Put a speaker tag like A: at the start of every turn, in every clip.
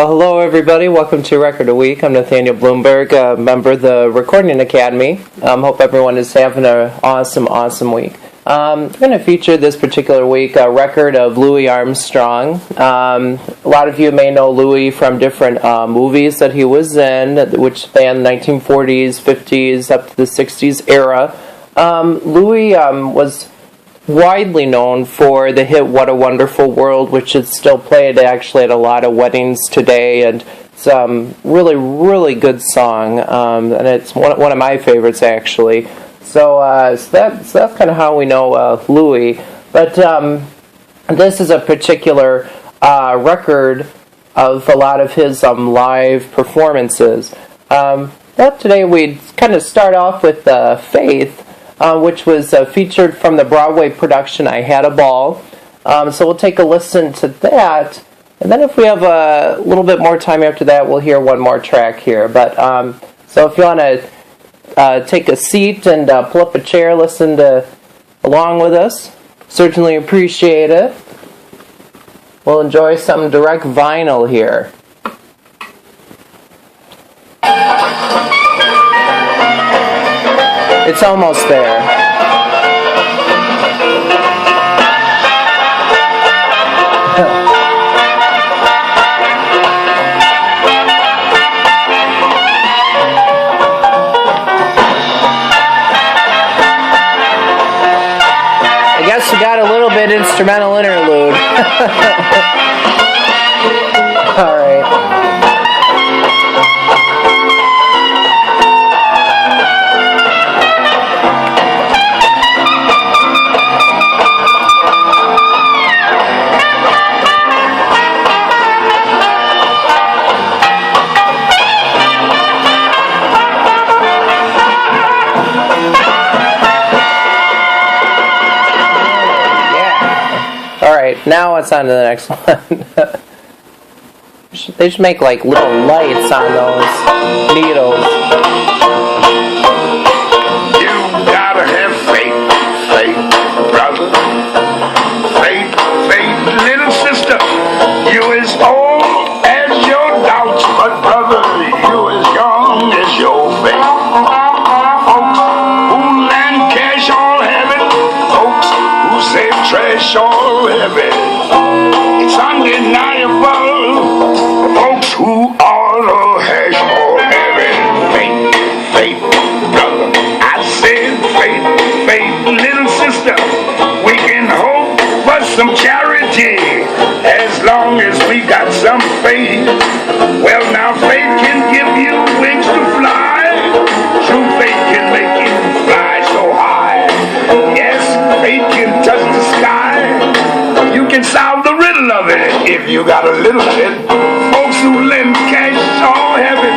A: Well, hello everybody. Welcome to Record a Week. I'm Nathaniel Bloomberg, a member of the Recording Academy. Hope everyone is having an awesome week. I'm going to feature this particular week a record of Louis Armstrong. A lot of you may know Louis from different movies that he was in, which spanned the 1940s, 50s, up to the 60s era. Louis was widely known for the hit "What a Wonderful World," which is still played actually at a lot of weddings today, and it's a really good song, and it's one of my favorites actually. So that's kind of how we know Louis. But this is a particular record of a lot of his live performances. Today we'd kind of start off with Faith, which was featured from the Broadway production I Had a Ball. So we'll take a listen to that, and then if we have a little bit more time after that, we'll hear one more track here. But so if you want to take a seat and pull up a chair, listen along with us, certainly appreciate it. We'll enjoy some direct vinyl here. It's almost there. I guess we got a little bit instrumental interlude. All right. Now it's on to the next one. They should make like little lights on those needles.
B: You gotta have faith, brother. Faith, little sister. You as old as your doubts, but brother, you as young as your faith. Folks who land cash all heaven, folks who save trash all heaven. It's undeniable, folks who all hash all heaven. Faith, brother. I said faith, little sister. We can hope for some charity as long as we got some faith. Well, now faith can give you wings to fly. True faith can make you fly so high. Yes, faith can touch the sky. You can solve the riddle of it if you got a little bit. Folks who lend cash all have it.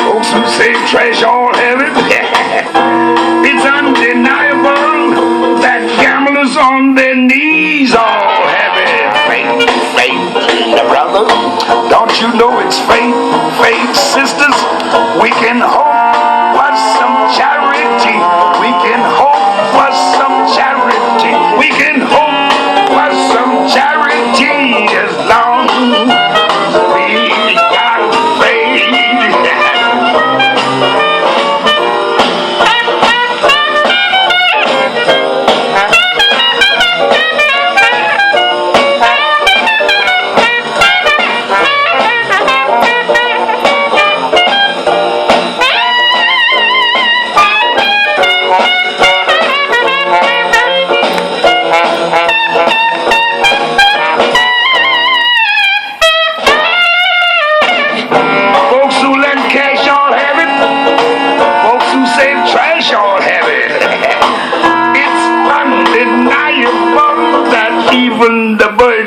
B: Folks who save trash all have it. It's undeniable that gamblers on their knees all have it. Faith, brother. Don't you know it's faith, sisters? We can hope for some charity. We can hope for some charity. We can hope for some charity as long as we got faith.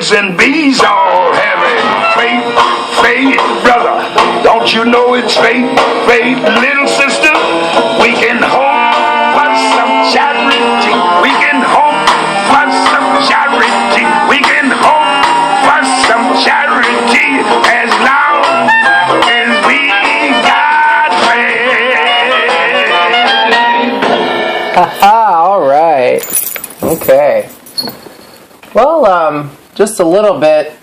B: And bees all have it. Faith, brother. Don't you know it's faith, little sister? We can hope for some charity. We can hope for some charity. We can hope for some charity as long as we got faith.
A: All right. Okay. Well, just a little bit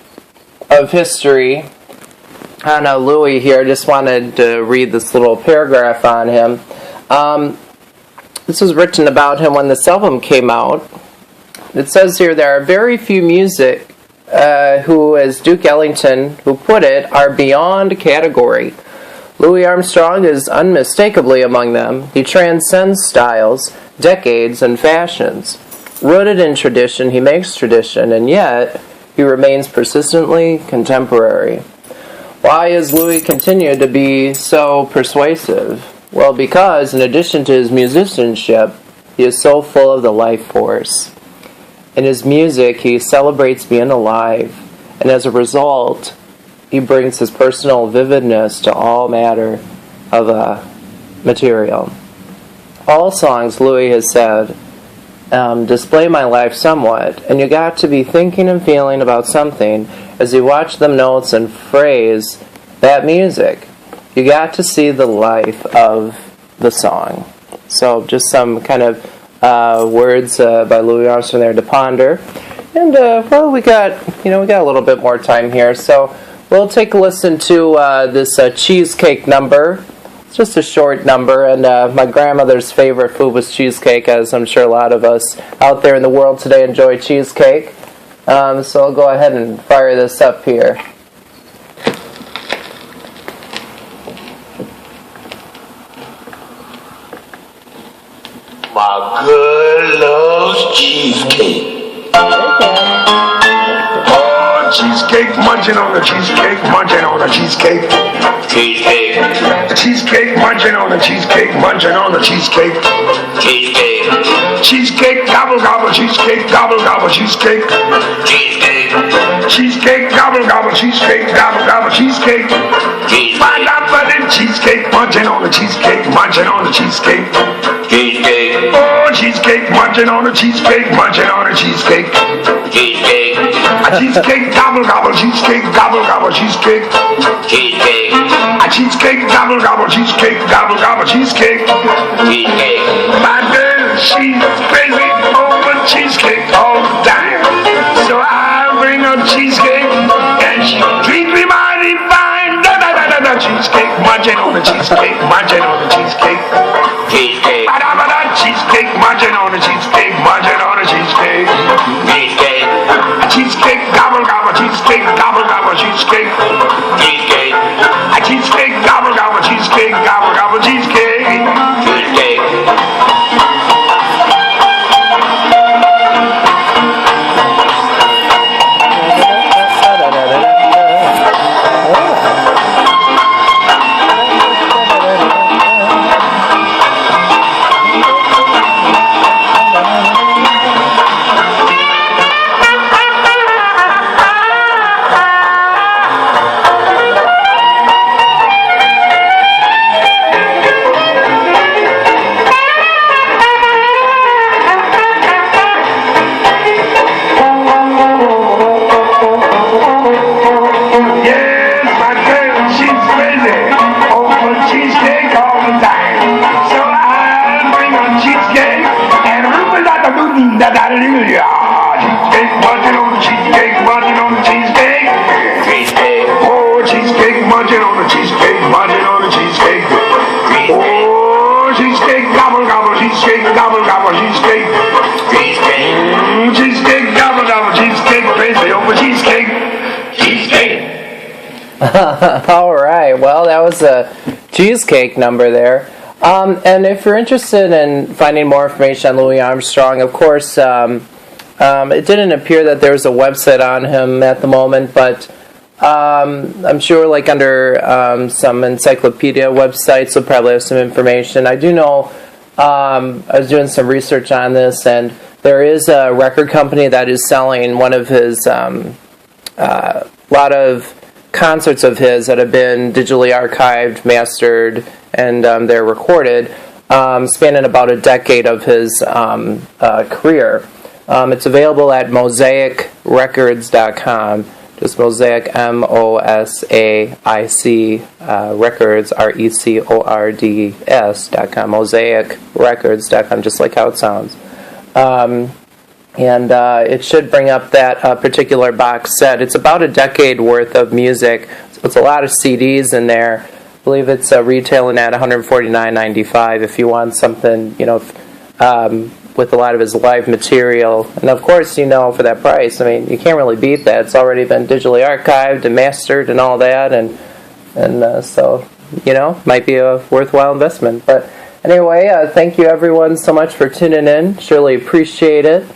A: of history on Louis here. I just wanted to read this little paragraph on him. This was written about him when this album came out. It says here, there are very few music who, as Duke Ellington, who put it, are beyond category. Louis Armstrong is unmistakably among them. He transcends styles, decades, and fashions. Rooted in tradition, he makes tradition, and yet he remains persistently contemporary. Why has Louis continued to be so persuasive? Well, because in addition to his musicianship, he is so full of the life force. In his music, he celebrates being alive, and as a result, he brings his personal vividness to all matter of material. All songs, Louis has said, display my life somewhat, and you got to be thinking and feeling about something as you watch them notes and phrase that music. You got to see the life of the song. So just some kind of words by Louis Armstrong there to ponder. And well, we got a little bit more time here, so we'll take a listen to this cheesecake number. It's just a short number, and my grandmother's favorite food was cheesecake, as I'm sure a lot of us out there in the world today enjoy cheesecake. So I'll go ahead and fire this up here.
B: My girl loves cheesecake. Oh, cheesecake, munching on the cheesecake, munching on the cheesecake. Cheesecake. Cheesecake, munching on the cheesecake, munching on the cheesecake. Cheesecake. Cheesecake, gobble gobble, cheesecake, gobble gobble, cheesecake. Cheesecake. Cheesecake, gobble gobble, cheesecake, gobble gobble, cheesecake. Find out for the cheesecake, munching on the cheesecake, munching on the cheesecake. Cheesecake. Oh, cheesecake, munching on the cheesecake, munching on the cheesecake. Cheesecake. A cheesecake, gobble gobble, cheesecake, gobble gobble, cheesecake. Cheesecake. A cheesecake, gobble gobble, cheesecake, gobble gobble, cheesecake. Cheesecake. My girl, she's crazy over cheesecake all the time. So I bring her cheesecake, and she treats me mighty fine. Da da da da da, cheesecake, munching on the cheesecake, munching on the cheesecake. Cheesecake. Cheesecake, munching on the cheesecake, munching on the cheesecake. Cheesecake. A cheesecake, gobble gobble, cheesecake, gobble gobble, cheesecake. Cheesecake. A cheesecake, gobble gobble, cheesecake, gobble gobble, cheesecake. Cheesecake. Cheesecake, munching on the cheesecake, munching on the cheesecake. Cheesecake. Oh, cheesecake, munching on the cheesecake, munching on the cheesecake. Oh, cheesecake, gobble gobble, cheesecake, gobble gobble, cheesecake. Cheesecake. Cheesecake, gobble gobble, cheesecake, crazy over cheesecake. Cheesecake.
A: All right, well, that was a cheesecake number there. And if you're interested in finding more information on Louis Armstrong, of course, it didn't appear that there was a website on him at the moment, but I'm sure like under some encyclopedia websites will probably have some information. I do know I was doing some research on this, and there is a record company that is selling one of his lot of concerts of his that have been digitally archived, mastered, and they're recorded, spanning about a decade of his career. It's available at mosaicrecords.com. Just Mosaic, MOSAIC, records, RECORDS.com, mosaicrecords.com, just like how it sounds. And it should bring up that particular box set. It's about a decade worth of music. with a lot of CDs in there. I believe it's retailing at $149.95 if you want something, with a lot of his live material. And of course, for that price, I mean, you can't really beat that. It's already been digitally archived and mastered and all that, and so, might be a worthwhile investment. But anyway, thank you everyone so much for tuning in. Surely appreciate it.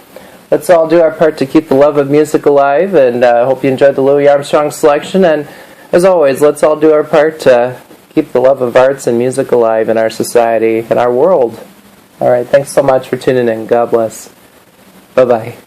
A: Let's all do our part to keep the love of music alive, and I hope you enjoyed the Louis Armstrong selection. And as always, let's all do our part to keep the love of arts and music alive in our society and our world. All right, thanks so much for tuning in. God bless. Bye-bye.